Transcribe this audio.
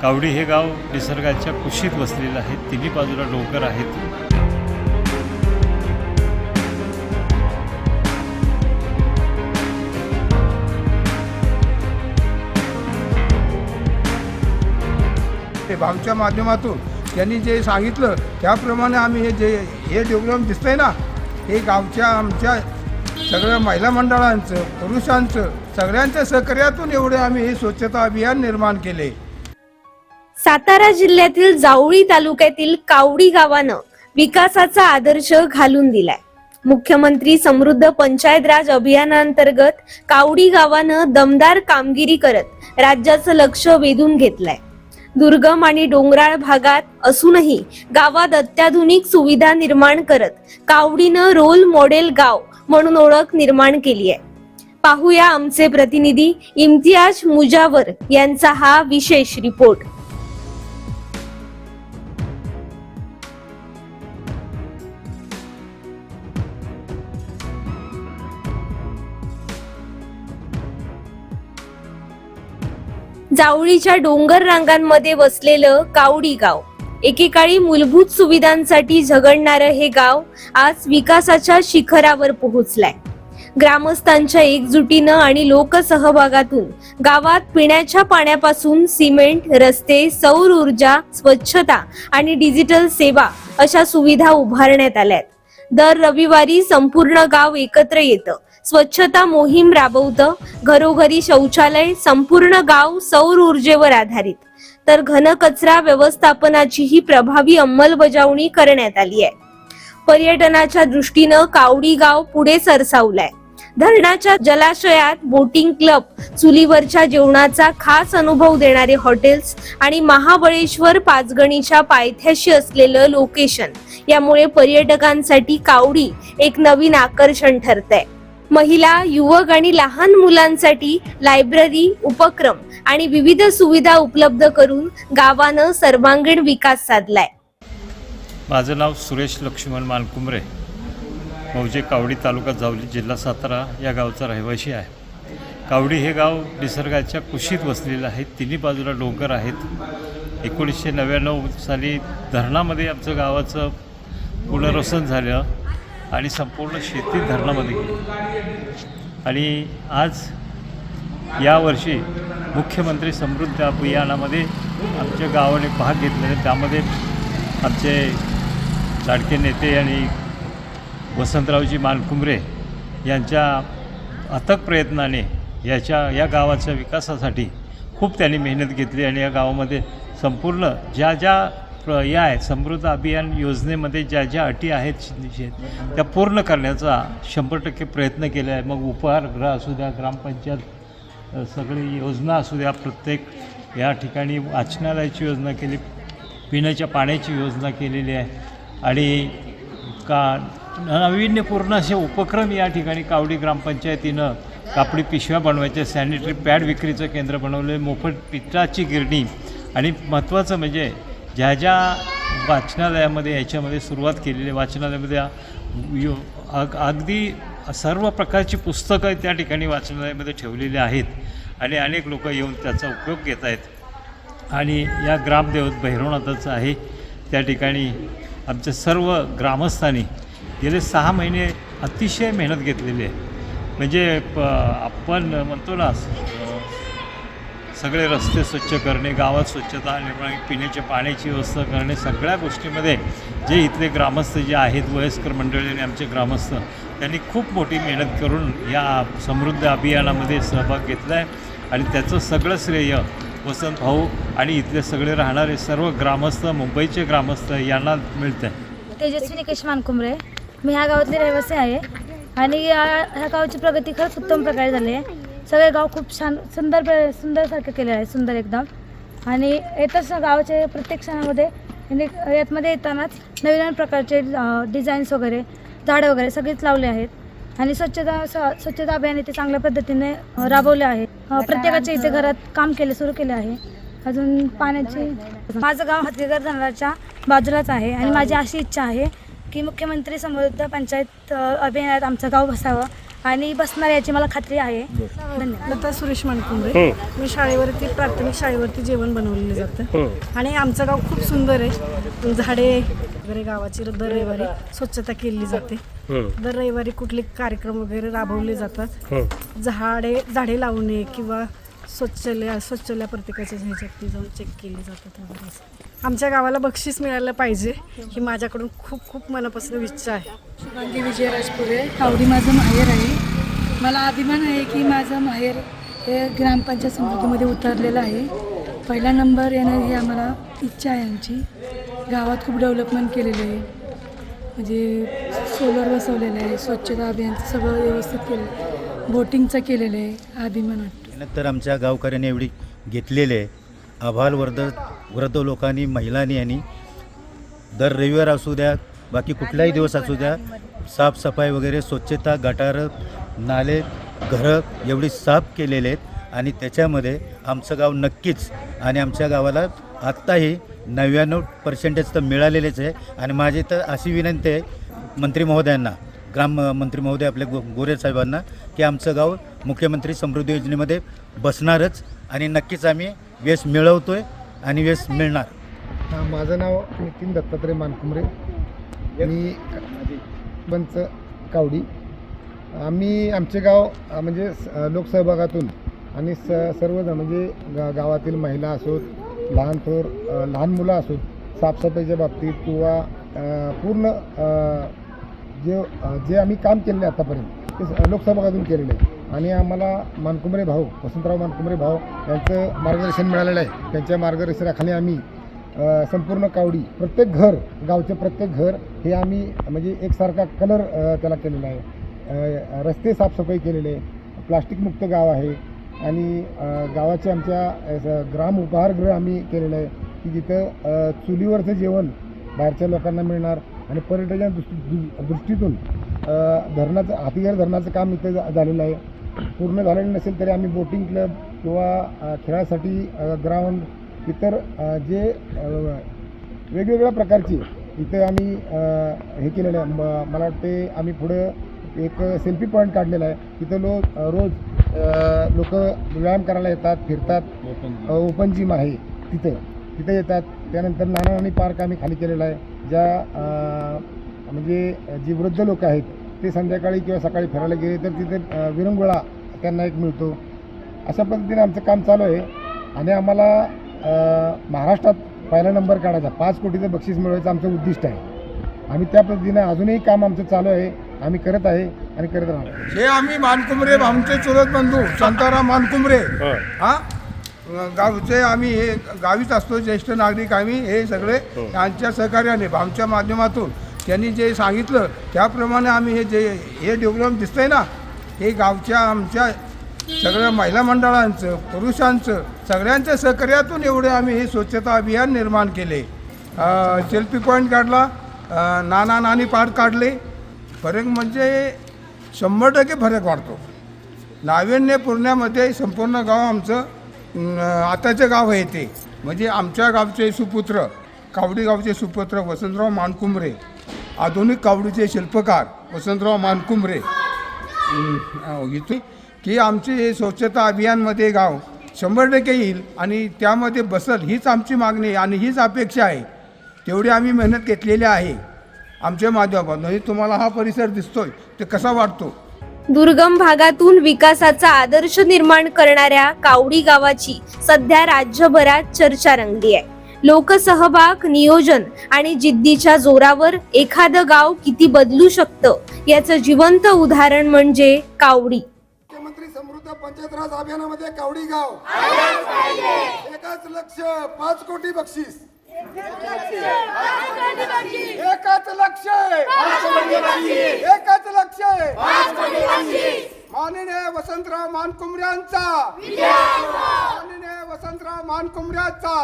कावडी हे गाव निसर्गाच्या कुशीत वसलेलं आहे. तिन्ही बाजूला डोंगर आहेत. ते भावच्या माध्यमातून त्यांनी जे सांगितलं त्याप्रमाणे आम्ही हे डेव्हलप दिसतंय ना, हे गावच्या आमच्या सगळ्या महिला मंडळांचं, पुरुषांचं, सगळ्यांच्या सहकार्यातून एवढे आम्ही हे स्वच्छता अभियान निर्माण केले. सातारा जिल्ह्यातील जावळी तालुक्यातील कावडी गावानं विकासाचा आदर्श घालून दिलाय. मुख्यमंत्री समृद्ध पंचायत राज अभियानांतर्गत कावडी गावानं दमदार कामगिरी करत राज्याचं लक्ष वेधून घेतलंय. दुर्गम आणि डोंगराळ भागात असूनही गावात अत्याधुनिक सुविधा निर्माण करत कावडीनं रोल मॉडेल गाव म्हणून ओळख निर्माण केली आहे. पाहूया आमचे प्रतिनिधी इम्तियाज मुजावर यांचा हा विशेष रिपोर्ट. जावळीच्या डोंगर रांगांमध्ये वसलेलं कावडी गाव एकेकाळी मूलभूत सुविधांसाठी झगडणारं हे गाव आज विकासाच्या शिखरावर पोहोचलंय. ग्रामस्थांच्या एकजुटीनं आणि लोकसहभागातून गावात पिण्याच्या पाण्यापासून सिमेंट, रस्ते, सौर ऊर्जा, स्वच्छता आणि डिजिटल सेवा अशा सुविधा उभारण्यात आल्यात. दर रविवारी संपूर्ण गाव एकत्र येतं, स्वच्छता मोहीम राबवतं. घरोघरी शौचालय, संपूर्ण गाव सौर ऊर्जेवर आधारित. तर घनकचरा व्यवस्थापनाचीही प्रभावी अंमलबजावणी करण्यात आली आहे. पर्यटनाच्या दृष्टीनं कावडी गाव पुढे सरसावलाय. धरणाच्या जलाशयात बोटिंग क्लब, चुलीवरच्या जेवणाचा खास अनुभव देणारे हॉटेल्स आणि महाबळेश्वर पाचगणीच्या पायथ्याशी असलेलं लोकेशन यामुळे पर्यटकांसाठी कावडी एक नवीन आकर्षण ठरतंय. महिला, युवक आणि लहान मुलांसाठी लायब्ररी, उपक्रम आणि विविध सुविधा उपलब्ध करून गावानं सर्वांगीण विकास साधलाय. माझं नाव सुरेश लक्ष्मण मानकुमरे, मौजे कावडी, तालुका जावली, जिल्हा सातारा या गावचा रहिवासी आहे. कावडी हे गाव निसर्गाच्या कुशीत वसलेलं आहे. तिन्ही बाजूला डोंगर आहेत. 1999 साली धरणामध्ये आमचं गावाचं पुनर्वसन झालं आणि संपूर्ण शेती धरणामध्ये गेली. आणि आज यावर्षी मुख्यमंत्री समृद्ध अभियानामध्ये आमच्या गावाने भाग घेतलेला. त्यामध्ये आमचे लाडके नेते आणि वसंतरावजी मानकुमरे यांच्या अथक प्रयत्नाने या गावाच्या विकासासाठी खूप त्यांनी मेहनत घेतली. आणि या गावामध्ये संपूर्ण या आहे समृद्ध अभियान योजनेमध्ये ज्या अटी आहेत त्या पूर्ण करण्याचा 100% प्रयत्न केला आहे. मग उपहारगृह असू द्या, ग्रामपंचायत सगळी योजना असू द्या, प्रत्येक या ठिकाणी वाचनालयाची योजना केली, पिण्याच्या पाण्याची योजना केलेली आहे. आणि नाविन्यपूर्ण असे उपक्रम या ठिकाणी कावडी ग्रामपंचायतीनं कापडी पिशव्या बनवायच्या, सॅनिटरी पॅड विक्रीचं केंद्र बनवलं, मोफत पिठाची गिरणी. आणि महत्त्वाचं म्हणजे ज्या वाचनालयामध्ये याच्यामध्ये सुरुवात केलेली, वाचनालयामध्ये अगदी सर्व प्रकारची पुस्तकं त्या ठिकाणी वाचनालयामध्ये ठेवलेली आहेत. आणि अनेक लोक येऊन त्याचा उपयोग घेत आहेत. आणि या ग्रामदेवत भैरवनाथाचं आहे. त्या ठिकाणी आमच्या सर्व ग्रामस्थांनी गेले 6 महिने अतिशय मेहनत घेतलेली आहे. म्हणजे आपण म्हणतो ना, सगळे रस्ते स्वच्छ करणे, गावात स्वच्छता निर्माण, पिण्याच्या पाण्याची व्यवस्था करणे, सगळ्या गोष्टीमध्ये जे इथले ग्रामस्थ जे आहेत, वयस्कर मंडळी आणि आमचे ग्रामस्थ, त्यांनी खूप मोठी मेहनत करून या समृद्ध अभियानामध्ये सहभाग घेतला आहे. आणि त्याचं सगळं श्रेय वसंत भाऊ आणि इथले सगळे राहणारे सर्व ग्रामस्थ, मुंबईचे ग्रामस्थ यांना मिळतं आहे. तेजस्वी निकेश मानकुमरे, मी ह्या गावातले रहिवासी आहे. आणि ह्या गावाची प्रगती खरंच उत्तम प्रकारे झाली आहे. सगळे गाव खूप छान सुंदरसारखं केले आहे, सुंदर एकदम. आणि येतच गावाचे प्रत्येक क्षणामध्ये यातमध्ये येतानाच नवीन प्रकारचे डिझाईन्स वगैरे, झाडं वगैरे सगळेच लावले आहेत. आणि स्वच्छता अभियान इथे चांगल्या पद्धतीने राबवले आहे. प्रत्येकाच्या इथे घरात काम सुरू केले आहे. अजून पाण्याची, माझं गाव हत्तीगर धरणाच्या बाजूलाच आहे. आणि माझी अशी इच्छा आहे की मुख्यमंत्री समृद्ध पंचायत अभियानात आमचं गाव बसावं आणि बसणार याची मला खात्री आहे. धन्यवाद. लता सुरेश मानकुंबरे. मी शाळेवरती प्राथमिक शाळेवरती जेवण बनवलेलं जातं आणि आमचं गाव खूप सुंदर आहे. झाडे वगैरे गावाची दर रविवारी स्वच्छता केली जाते. दर रविवारी कुठले कार्यक्रम वगैरे राबवले जातात. झाडे लावणे किंवा स्वच्छता प्रत्येकाच्या ह्याच्यात जाऊन चेक केली जातात वगैरे असं. आमच्या गावाला बक्षीस मिळालं पाहिजे ही माझ्याकडून खूप खूप मनापासून इच्छा आहे. शुभांगी विजयराजपुरे. कावडी माझं माहेर आहे. मला अभिमान आहे की माझं माहेर हे ग्रामपंचायत समितीमध्ये उतरलेलं आहे. पहिला नंबर येणं ही आम्हाला इच्छा आहे आमची. गावात खूप डेव्हलपमेंट केलेलं आहे, म्हणजे सोलर बसवलेलं आहे, स्वच्छता अभियानचं सगळं व्यवस्थित केलं आहे, बोटिंगचं केलेलं आहे. अभिमान वाटतो. तर आमच्या गावकऱ्यांनी एवढी घेतलेली आहे. आभार वृद्ध लोकांनी, महिलांनी आणि दर रविवार असू द्या, बाकी कुठलाही दिवस असू द्या, साफसफाई वगैरे, स्वच्छता, गटारं, नाले, घरं एवढी साफ केलेले आहेत. आणि त्याच्यामध्ये आमचं गाव नक्कीच, आणि आमच्या गावाला आत्ताही 99% तर मिळालेलेच आहे. आणि माझी तर अशी विनंती आहे मंत्री महोदयांना, मंत्री महोदय आपले गोरे साहेबांना, की आमचं गाव मुख्यमंत्री समृद्धी योजनेमध्ये बसणारच आणि नक्कीच आम्ही यश मिळवतोय आणि यश मिळणार. माझं नाव नितीन दत्तात्रय मानकुमरे. मी पंच कावडी. आमचे गाव म्हणजे लोकसहभागातून आणि सर्वजण म्हणजे गावातील महिला असोत, लहान मुलं असोत, साफसफाईच्या बाबतीत किंवा पूर्ण जे आम्ही काम केलेलं आहे आतापर्यंत ते लोकसहभागातून केलेलं आहे. आणि आम्हाला मानकुमरे भाऊ, वसंतराव मानकुमरे भाऊ यांचं मार्गदर्शन मिळालेलं आहे. त्यांच्या मार्गदर्शनाखाली आम्ही संपूर्ण कावडी, प्रत्येक घर, गावचे प्रत्येक घर हे आम्ही म्हणजे एकसारखा कलर त्याला केलेला आहे. रस्ते साफसफाई केलेले, प्लास्टिकमुक्त गाव आहे. आणि गावाचे आमच्या ग्राम उपहारगृह आम्ही केलेलं आहे की जिथं चुलीवरचं जेवण बाहेरच्या लोकांना मिळणार. आणि पर्यटनाच्या दृष्टीतून हातीघर धरणाचं काम इथं झालेलं आहे. पूर्ण झालेलं नसेल तरी आम्ही बोटिंग क्लब किंवा खेळासाठी ग्राउंड, इतर जे वेगवेगळ्या प्रकारची इथं आम्ही हे केलेलं आहे. मला वाटते आम्ही पुढं एक सेल्फी पॉईंट काढलेला आहे. तिथं रोज लोक व्यायाम करायला येतात, फिरतात. ओपन जिम आहे तिथं येतात. त्यानंतर नाना नानी पार्क आम्ही खाली केलेला आहे. ज्या म्हणजे जी वृद्ध लोक आहेत ते संध्याकाळी किंवा सकाळी फिरायला गेले तर तिथे विरंगुळा त्यांना एक मिळतो. अशा पद्धतीने आमचं काम चालू आहे. आणि आम्हाला महाराष्ट्रात पहिला नंबर काढायचा, 5 कोटीचं बक्षीस मिळवायचं आमचं उद्दिष्ट आहे. आम्ही त्या पद्धतीने अजूनही काम आमचं चालू आहे, आम्ही करत आहे आणि करत राहणार. हे आम्ही मानकुमरे, आमचे चुलत बंधू शांताराम मानकुमरे, गावचे आम्ही हे गावीच असतो, ज्येष्ठ नागरिक आम्ही हे सगळे यांच्या सहकार्याने आमच्या माध्यमातून त्यांनी जे सांगितलं त्याप्रमाणे आम्ही हे डेव्हलप दिसतंय ना, हे गावच्या आमच्या सगळ्या महिला मंडळांचं, पुरुषांचं, सगळ्यांच्या सहकार्यातून एवढे आम्ही हे स्वच्छता अभियान निर्माण केले. सेल्फी पॉईंट काढला, नाना नानी पार्क काढले. फरक म्हणजे 100% फरक वाढतो. नाविन्यपूर्णामध्ये संपूर्ण गाव आमचं आताचं गाव आहे ते म्हणजे आमच्या गावचे सुपुत्र, कावडी गावचे सुपुत्र वसंतराव मानकुमरे, आधुनिक कावडीचे शिल्पकार वसंतराव मानकुमरे इथे की आमचे हे स्वच्छता अभियानमध्ये गाव 100% येईल आणि त्यामध्ये बसल हीच आमची मागणी आणि हीच अपेक्षा आहे. तेवढी आम्ही मेहनत घेतलेली आहे आमच्या माध्यमातून. आणि तुम्हाला हा परिसर दिसतोय ते कसा वाटतो. दुर्गम भागातून विकासाचा आदर्श निर्माण करणाऱ्या कावडी गावाची सध्या राज्यभरात चर्चा रंगली आहे. लोकसहभाग, नियोजन आणि जिद्दीच्या जोरावर एखादं गाव किती बदलू शकतं याचं जिवंत उदाहरण म्हणजे कावडी. मुख्यमंत्री समृद्ध पंचायत राज अभियानामध्ये कावडी गाव एकच लक्ष 5 कोटी बक्षीस. एकच लक्ष माननीय वसंतराव मानकुमऱ्यांचा, माननीय वसंतराव मानकुमऱ्यांचा.